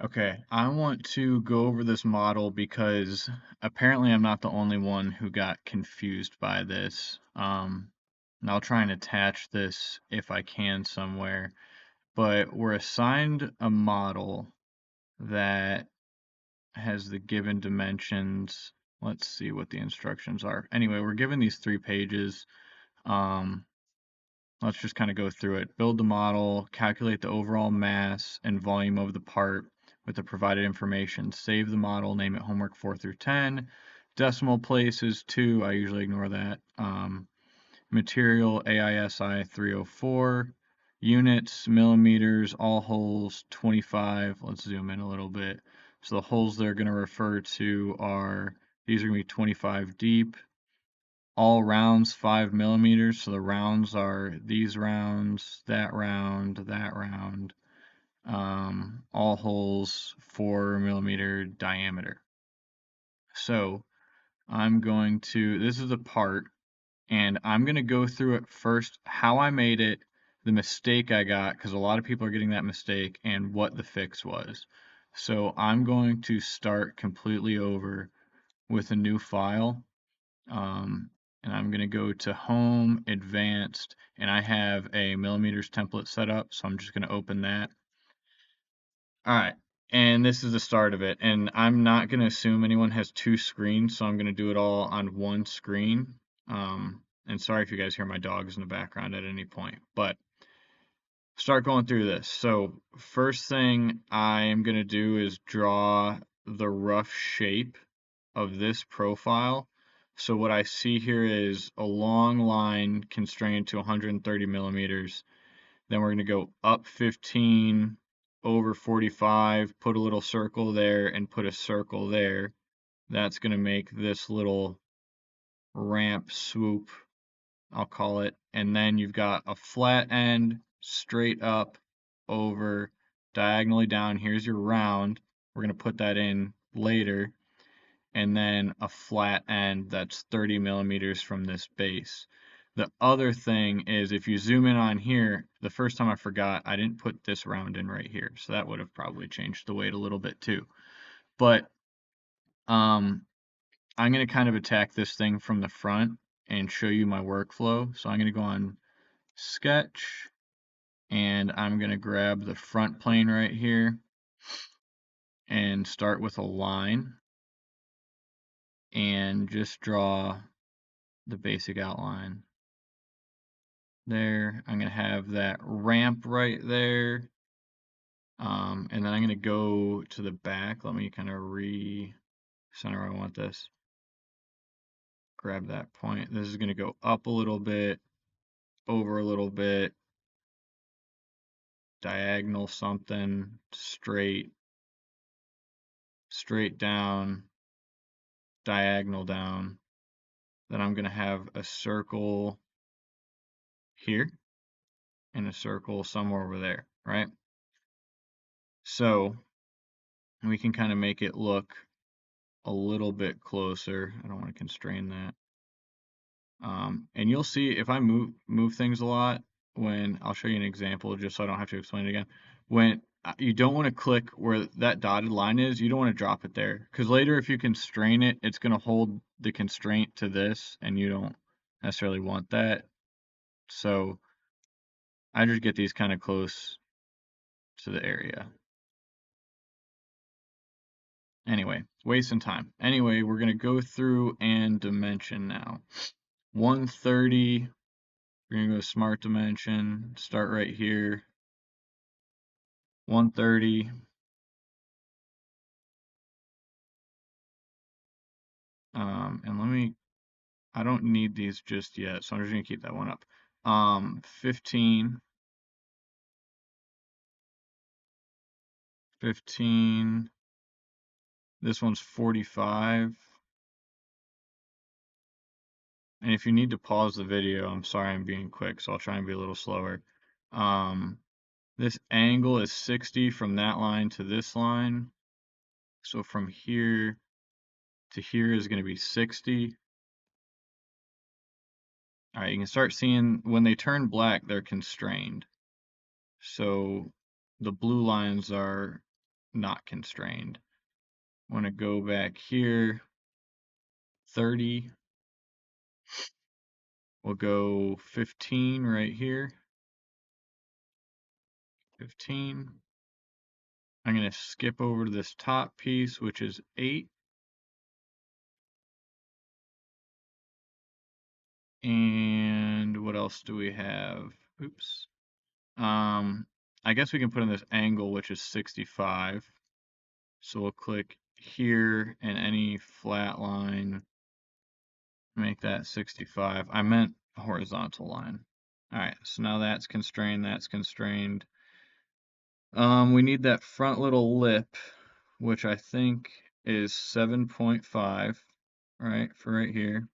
Okay, I want to go over this model because apparently I'm not the only one who got confused by this. And I'll try and attach this if I can somewhere. But we're assigned a model that has the given dimensions. Let's see what the instructions are. Anyway, we're given these 3 pages. Um, let's just kind of go through it. Build the model, calculate the overall mass and volume of the part with the provided information. Save the model, name it homework 4 through 10. Decimal place is 2. I usually ignore that. Material AISI 304. Units, millimeters, all holes 25. Let's zoom in a little bit. So the holes they're going to refer to are, these are going to be 25 deep. All rounds 5 millimeters. So the rounds are these rounds, that round, that round. All holes 4 millimeter diameter. So I'm going to, this is a part, and I'm going to go through it first, how I made it, the mistake I got, because a lot of people are getting that mistake, and what the fix was. So I'm going to start completely over with a new file. And I'm going to go to Home, Advanced, and I have a millimeters template set up, so I'm just going to open that. All right, and this is the start of it. And I'm not going to assume anyone has 2 screens, so I'm going to do it all on one screen. And sorry if you guys hear my dogs in the background at any point, but start going through this. So first thing I'm going to do is draw the rough shape of this profile. So what I see here is a long line constrained to 130 millimeters. Then we're going to go up 15, over 45, put a little circle there, and put a circle there. That's going to make this little ramp swoop, I'll call it. And then you've got a flat end, straight up, over, diagonally down. Here's your round. We're going to put that in later. And then a flat end that's 30 millimeters from this base. The other thing is if you zoom in on here, the first time I forgot, I didn't put this round in right here. So that would have probably changed the weight a little bit too. But I'm going to kind of attack this thing from the front and show you my workflow. So I'm going to go on Sketch, and I'm going to grab the front plane right here and start with a line and just draw the basic outline. There, I'm going to have that ramp right there. And then I'm going to go to the back. Let me kind of re-center where I want this. Grab that point. This is going to go up a little bit, over a little bit, diagonal something, straight, straight down, diagonal down. Then I'm going to have a circle here and a circle somewhere over there, right? So we can kind of make it look a little bit closer. I don't want to constrain that. And you'll see if I move things a lot, when I'll show you an example just so I don't have to explain it again. When you don't want to click where that dotted line is, you don't want to drop it there, because later if you constrain it, it's going to hold the constraint to this, and you don't necessarily want that. So I just get these kind of close to the area. Anyway, wasting time. Anyway, we're going to go through and dimension now. 130, we're going to go smart dimension, start right here. 130. And I don't need these just yet, so I'm just going to keep that one up. 15. 15. This one's 45. And if you need to pause the video, I'm sorry I'm being quick, so I'll try and be a little slower. This angle is 60 from that line to this line. So from here to here is going to be 60. All right, you can start seeing when they turn black, they're constrained. So the blue lines are not constrained. I want to go back here, 30. We'll go 15 right here, 15. I'm going to skip over to this top piece, which is 8. And what else do we have? Oops. I guess we can put in this angle, which is 65. So we'll click here and any flat line, make that 65. I meant a horizontal line. All right, so now that's constrained, that's constrained. We need that front little lip, which I think is 7.5, right, for right here.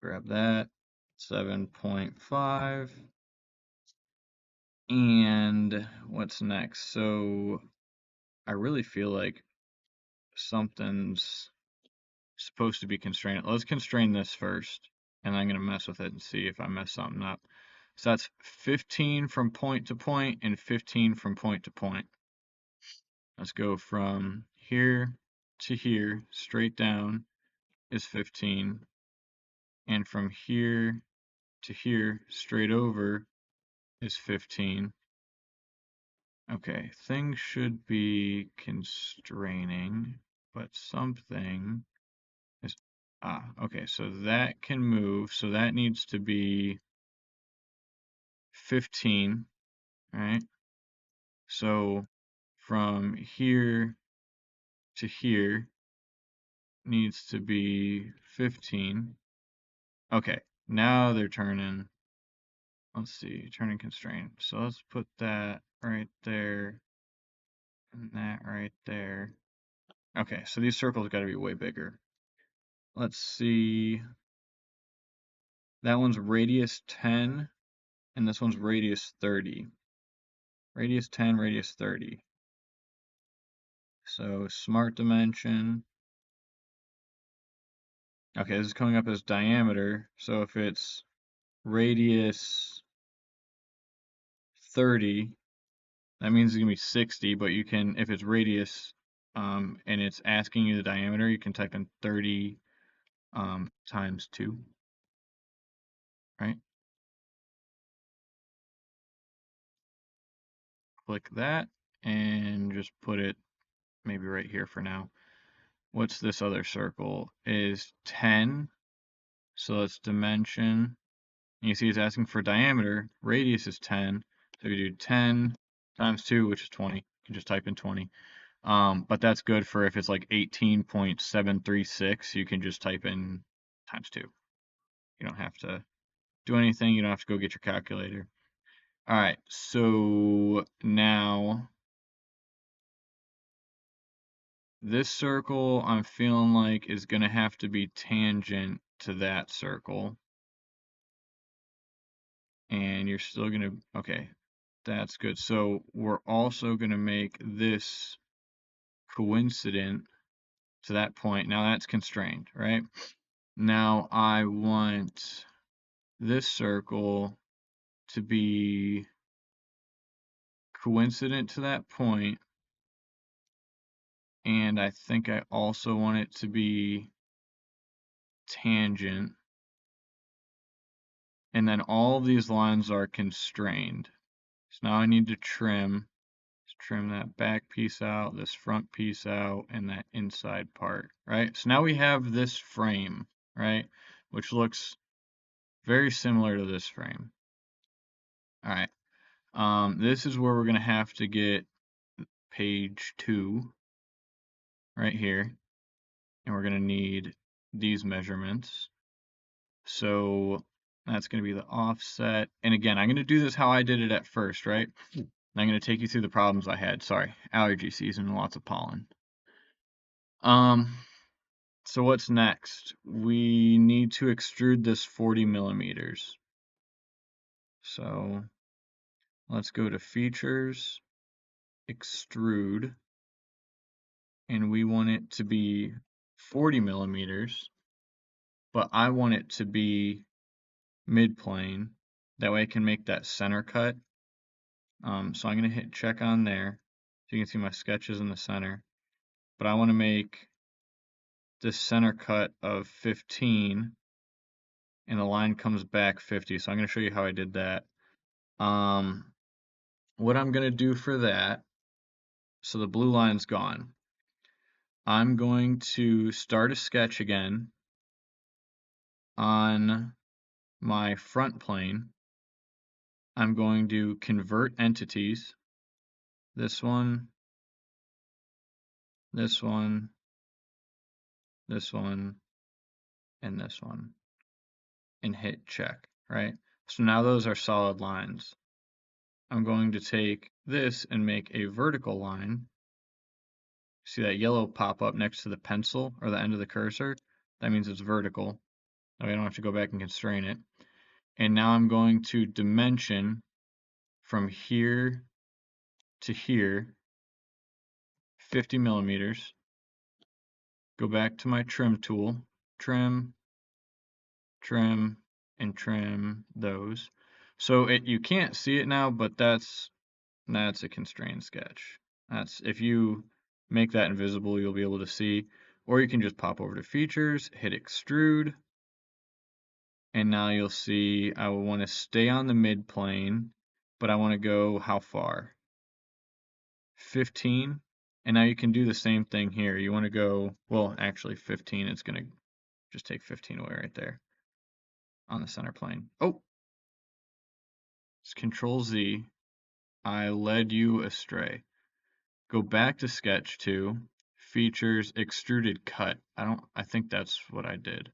Grab that, 7.5. And what's next? So I really feel like something's supposed to be constrained. Let's constrain this first, and I'm going to mess with it and see if I mess something up. So that's 15 from point to point and 15 from point to point. Let's go from here to here, straight down is 15, and from here to here, straight over is 15. Okay, things should be constraining, but something is, okay, so that can move, so that needs to be 15, right? So from here to here needs to be 15. Okay, now they're turning, let's see, turning constraint. So let's put that right there and that right there. Okay, so these circles got to be way bigger. Let's see. That one's radius 10, and this one's radius 30. Radius 10, radius 30. So smart dimension. Okay, this is coming up as diameter. So if it's radius 30, that means it's gonna be 60, but you can, if it's radius, and it's asking you the diameter, you can type in 30 times 2, right? Click that and just put it maybe right here for now. What's this other circle? Is 10. So let's dimension. You see it's asking for diameter. Radius is 10. So we do 10 times 2, which is 20. You can just type in 20. But that's good for if it's like 18.736, you can just type in times 2. You don't have to do anything. You don't have to go get your calculator. All right, so now this circle I'm feeling like is going to have to be tangent to that circle. And you're still going to, okay, that's good. So we're also going to make this coincident to that point. Now that's constrained, right? Now I want this circle to be coincident to that point, and I think I also want it to be tangent, and then all of these lines are constrained. So now I need to trim. Let's trim that back piece out, this front piece out, and that inside part, right? So now we have this frame, right, which looks very similar to this frame. All right. This is where we're going to have to get page 2 right here, and we're going to need these measurements. So that's going to be the offset. And again, I'm going to do this how I did it at first, right? I'm going to take you through the problems I had. Sorry, allergy season, lots of pollen. So what's next? We need to extrude this 40 millimeters. So let's go to features, extrude, and we want it to be 40 millimeters, but I want it to be mid-plane. That way I can make that center cut. So I'm going to hit check on there. So you can see my sketch is in the center, but I want to make this center cut of 15 and the line comes back 50. So I'm going to show you how I did that. What I'm going to do for that, so the blue line's gone. I'm going to start a sketch again on my front plane. I'm going to convert entities. This one, this one, this one, and this one, and hit check, right? So now those are solid lines. I'm going to take this and make a vertical line. See that yellow pop up next to the pencil or the end of the cursor? That means it's vertical. Now I don't have to go back and constrain it. And now I'm going to dimension from here to here, 50 millimeters. Go back to my trim tool, trim, trim, and trim those. So you can't see it now, but that's a constrained sketch. That's if you make that invisible, you'll be able to see. Or you can just pop over to features, hit extrude, and now you'll see I will want to stay on the mid plane, but I want to go how far? 15. And now you can do the same thing here. You want to go, well, actually 15, it's going to just take 15 away right there on the center plane. Oh, it's Control Z. I led you astray. Go back to sketch 2, features, extruded cut. I think that's what I did.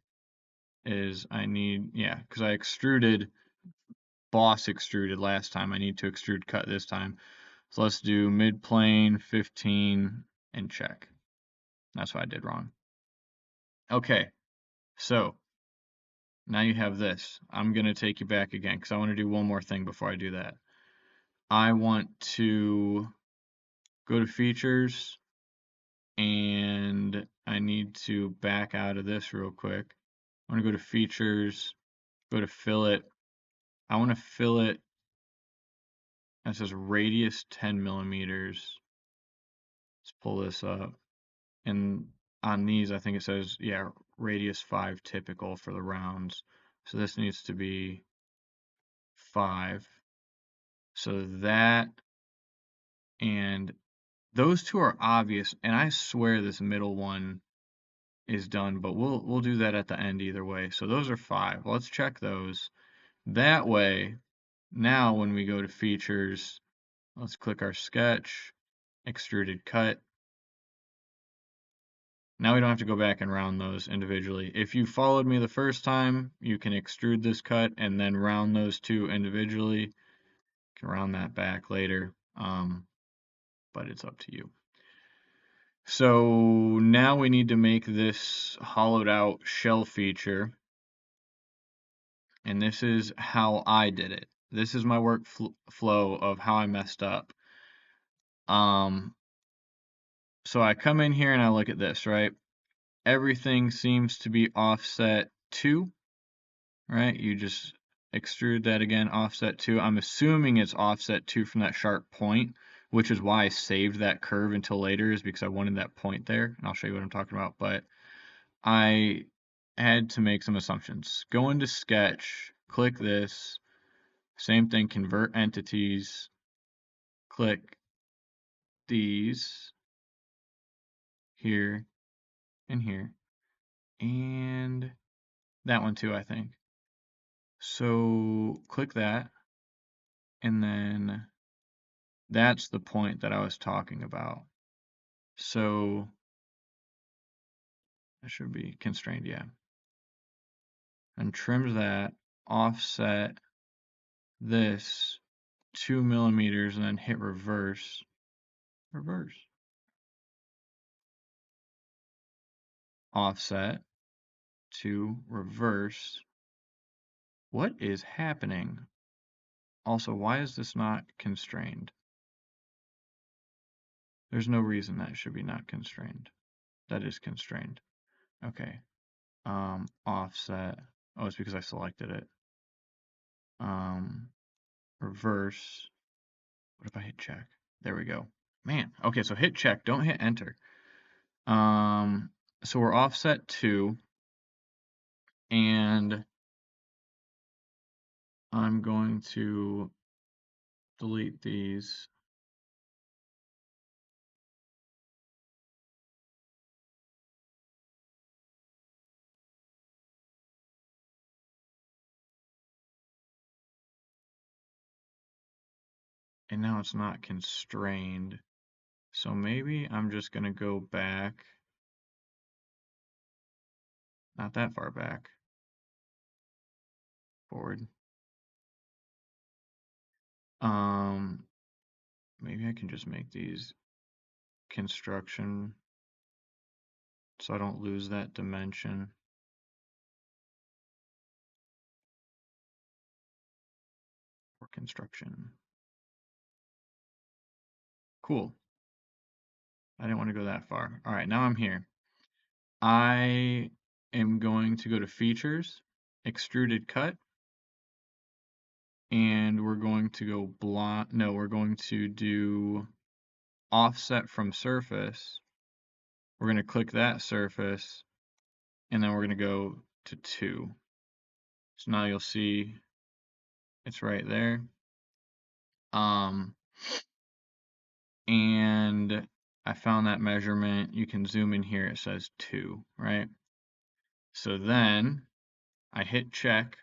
Because I extruded, boss extruded last time. I need to extrude cut this time. So let's do mid plane, 15, and check. That's what I did wrong. Okay, so now you have this. I'm going to take you back again because I want to do one more thing before I do that. I want to go to features and I need to back out of this real quick. I want to go to features, go to fillet. I want to fillet, it says radius 10 millimeters. Let's pull this up. And on these, I think it says, yeah, radius 5 typical for the rounds. So this needs to be 5. So that and those two are obvious, and I swear this middle one is done, but we'll do that at the end either way. So those are 5. Let's check those. That way, now when we go to features, let's click our sketch, extruded cut. Now we don't have to go back and round those individually. If you followed me the first time, you can extrude this cut and then round those two individually. You can round that back later, but it's up to you. So now we need to make this hollowed out shell feature. And this is how I did it. This is my workflow of how I messed up. So I come in here and I look at this, right? Everything seems to be offset 2, right? You just extrude that again, offset 2. I'm assuming it's offset 2 from that sharp point, which is why I saved that curve until later, is because I wanted that point there. And I'll show you what I'm talking about. But I had to make some assumptions. Go into sketch, click this, same thing, convert entities, click these here and here, and that one too, I think. So click that, and then that's the point that I was talking about. So that should be constrained, yeah. And trims that, offset this 2 millimeters, and then hit reverse. Offset to reverse. What is happening? Also, why is this not constrained? There's no reason that should be not constrained. That is constrained. Okay. Offset. Oh, it's because I selected it. Reverse. What if I hit check? There we go. Man, okay, so hit check, don't hit enter. So we're offset 2, and I'm going to delete these. And now it's not constrained. So maybe I'm just going to go back, not that far back, forward. Maybe I can just make these construction so I don't lose that dimension. Or construction. Cool. I didn't want to go that far. All right, now I'm here. I am going to go to features, extruded cut, and we're going to go blot. No, we're going to do offset from surface. We're going to click that surface, and then we're going to go to 2. So now you'll see it's right there. And I found that measurement. You can zoom in here, it says 2, right? So then I hit check,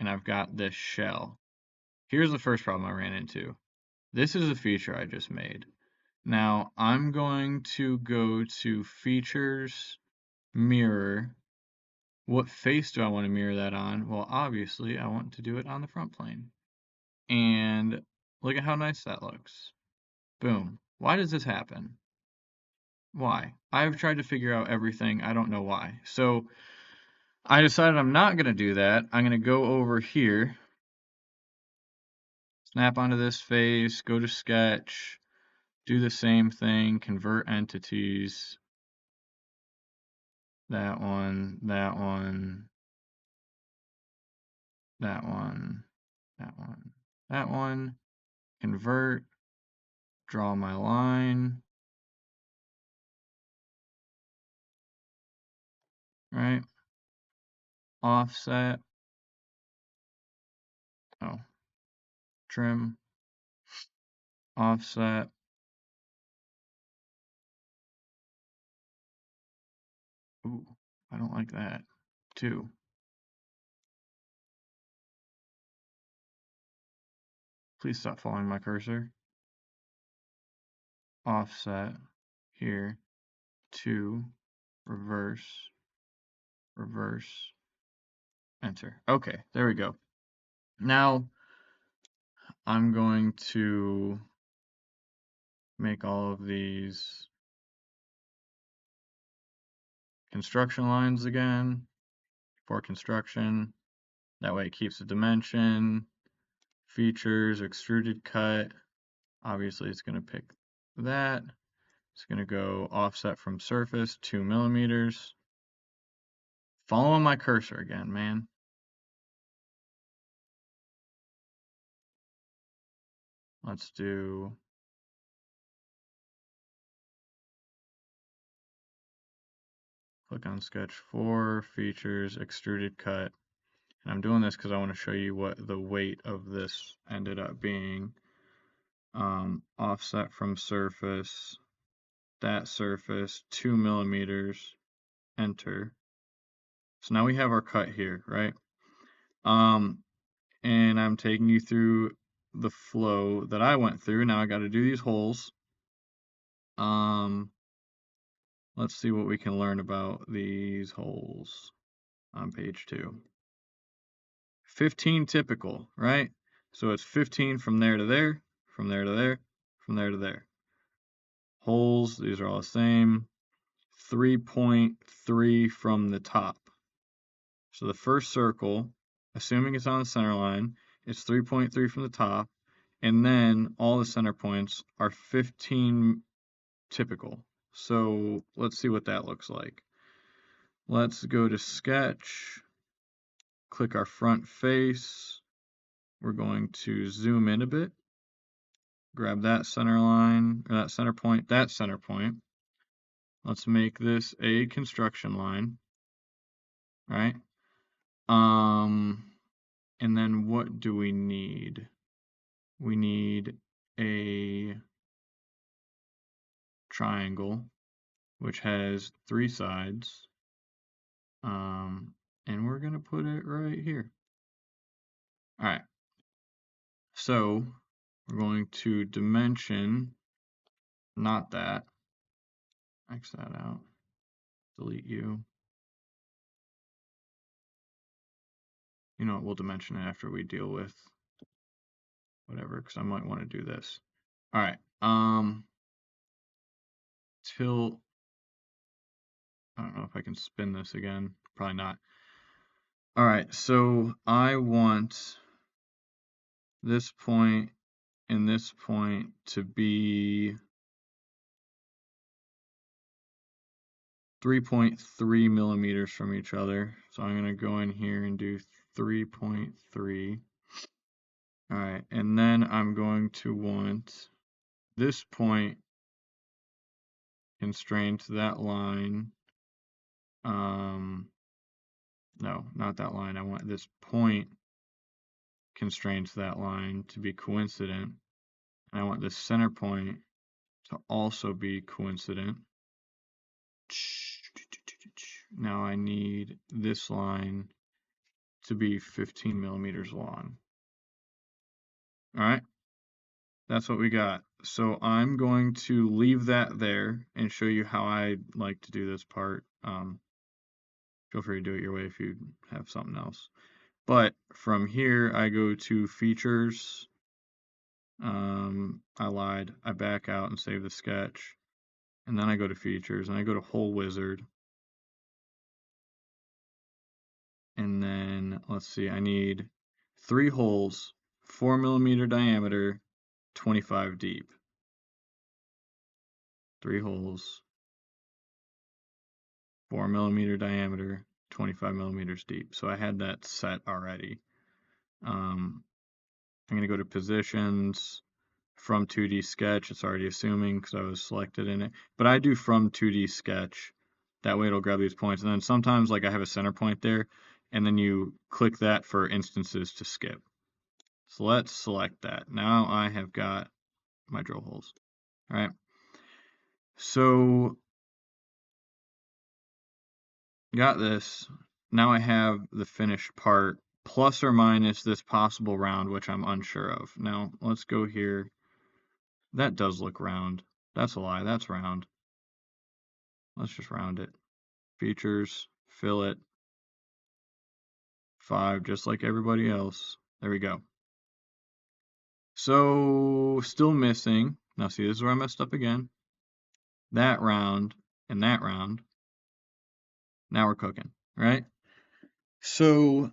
and I've got this shell. Here's the first problem I ran into. This is a feature I just made. Now I'm going to go to features, mirror. What face do I want to mirror that on? Well, obviously I want to do it on the front plane. And look at how nice that looks. Boom. Why does this happen? Why? I've tried to figure out everything. I don't know why. So I decided I'm not going to do that. I'm going to go over here, snap onto this face, go to sketch, do the same thing, convert entities. That one, that one, that one, that one, that one. Convert, draw my line, right? Offset. Oh, trim, offset. Ooh, I don't like that. 2. Please stop following my cursor. Offset here. 2, reverse, reverse, enter. Okay, there we go. Now I'm going to make all of these construction lines again for construction. That way it keeps the dimension, features, extruded cut. Obviously it's going to pick that. It's going to go offset from surface 2 millimeters. Following my cursor again, man. Let's do click on sketch 4, features, extruded cut. And I'm doing this because I want to show you what the weight of this ended up being. Offset from surface, that surface, 2 millimeters, enter. So now we have our cut here, right? And I'm taking you through the flow that I went through. Now I got to do these holes. Let's see what we can learn about these holes on page 2. 15 typical, right? So it's 15 from there to there, from there to there, from there to there. Holes, these are all the same. 3.3 from the top. So the first circle, assuming it's on the center line, it's 3.3 from the top, and then all the center points are 15 typical. So let's see what that looks like. Let's go to sketch, click our front face. We're going to zoom in a bit. grab that center line, or that center point, that center point. Let's make this a construction line, right? And then what do we need? We need a triangle, which has 3 sides. And we're gonna put it right here. All right. So we're going to dimension, not that. X that out. Delete you. You know what? We'll dimension it after we deal with whatever, because I might want to do this. All right. Till I don't know if I can spin this again. Probably not. All right. So I want this point and this point to be 3.3 millimeters from each other. So I'm going to go in here and do 3.3. All right, and then I'm going to want this point constrained to that line. No, not that line. I want this point constrained to that line to be coincident. And I want this center point to also be coincident. Now I need this line to be 15 millimeters long. All right, that's what we got. So I'm going to leave that there and show you how I like to do this part. Feel free to do it your way if you have something else. But from here, I go to features. I lied. I back out and save the sketch. And then I go to features and I go to hole wizard. And then let's see, I need 3 holes, 4 millimeter diameter, 25 deep. 3 holes, 4 millimeter diameter, 25 millimeters deep. So I had that set already. I'm going to go to positions, from 2D sketch. It's already assuming because I was selected in it. But I do from 2D sketch. That way it'll grab these points. And then sometimes like I have a center point there, and then you click that for instances to skip. So let's select that. Now I have got my drill holes. All right. So got this. Now I have the finished part plus or minus this possible round, which I'm unsure of. Now let's go here. That does look round. That's a lie. That's round. Let's just round it. Features, fillet, 5, just like everybody else. There we go. So still missing. Now see, this is where I messed up again. That round and that round. Now we're cooking, right? So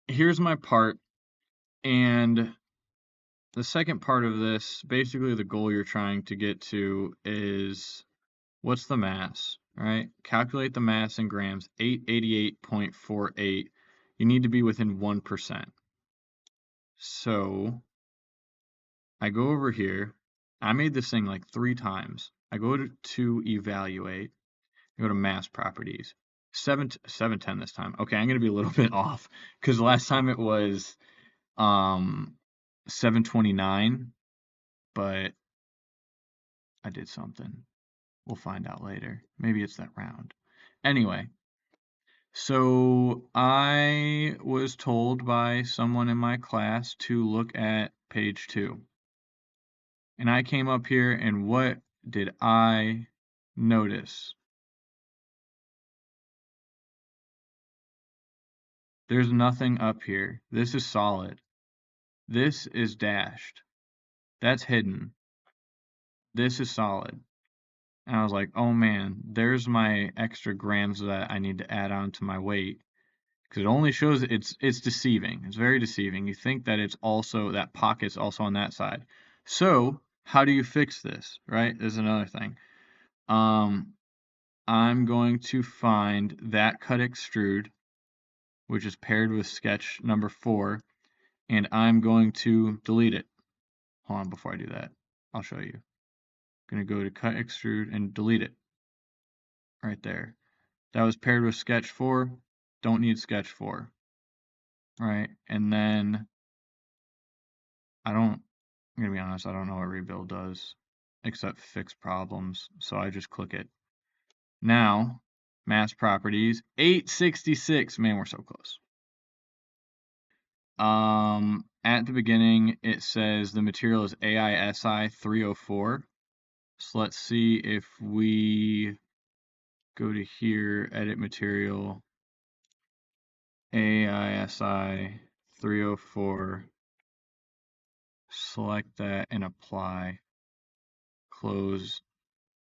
here's my part. And the second part of this, basically the goal you're trying to get to is what's the mass, right? Calculate the mass in grams, 888.48. You need to be within 1%. So I go over here. I made this thing like 3 times. I go to evaluate. I go to mass properties. 710 this time. Okay, I'm going to be a little bit off because last time it was 729, but I did something. We'll find out later. Maybe it's that round. Anyway, so I was told by someone in my class to look at page 2. And I came up here and what did I notice? There's nothing up here. This is solid. This is dashed. That's hidden. This is solid. And I was like, oh man, there's my extra grams that I need to add on to my weight. Because it only shows it's deceiving. It's very deceiving. You think that it's also, that pocket's also on that side. So how do you fix this, right? There's another thing. I'm going to find that cut extrude, which is paired with sketch number 4, and I'm going to delete it. Hold on before I do that. I'll show you. Going to go to cut, extrude, and delete it right there. That was paired with sketch 4. Don't need sketch 4. Right, and then I'm gonna be honest, I don't know what rebuild does except fix problems, so I just click it. Now, mass properties, 866. Man, we're so close. At the beginning, it says the material is AISI 304. So let's see if we go to here, edit material, AISI 304, select that and apply, close.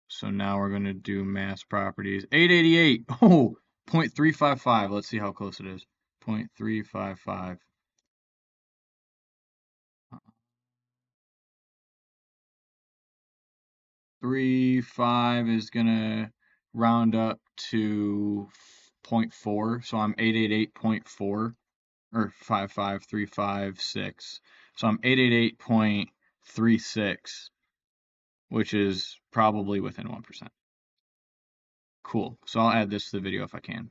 So now we're going to do mass properties. 888. Oh, 0.355. Let's see how close it is. 0.355. 3.5 is going to round up to 0.4. So I'm 888.4 or 55356. So I'm 888.36, which is probably within 1%. Cool. So I'll add this to the video if I can.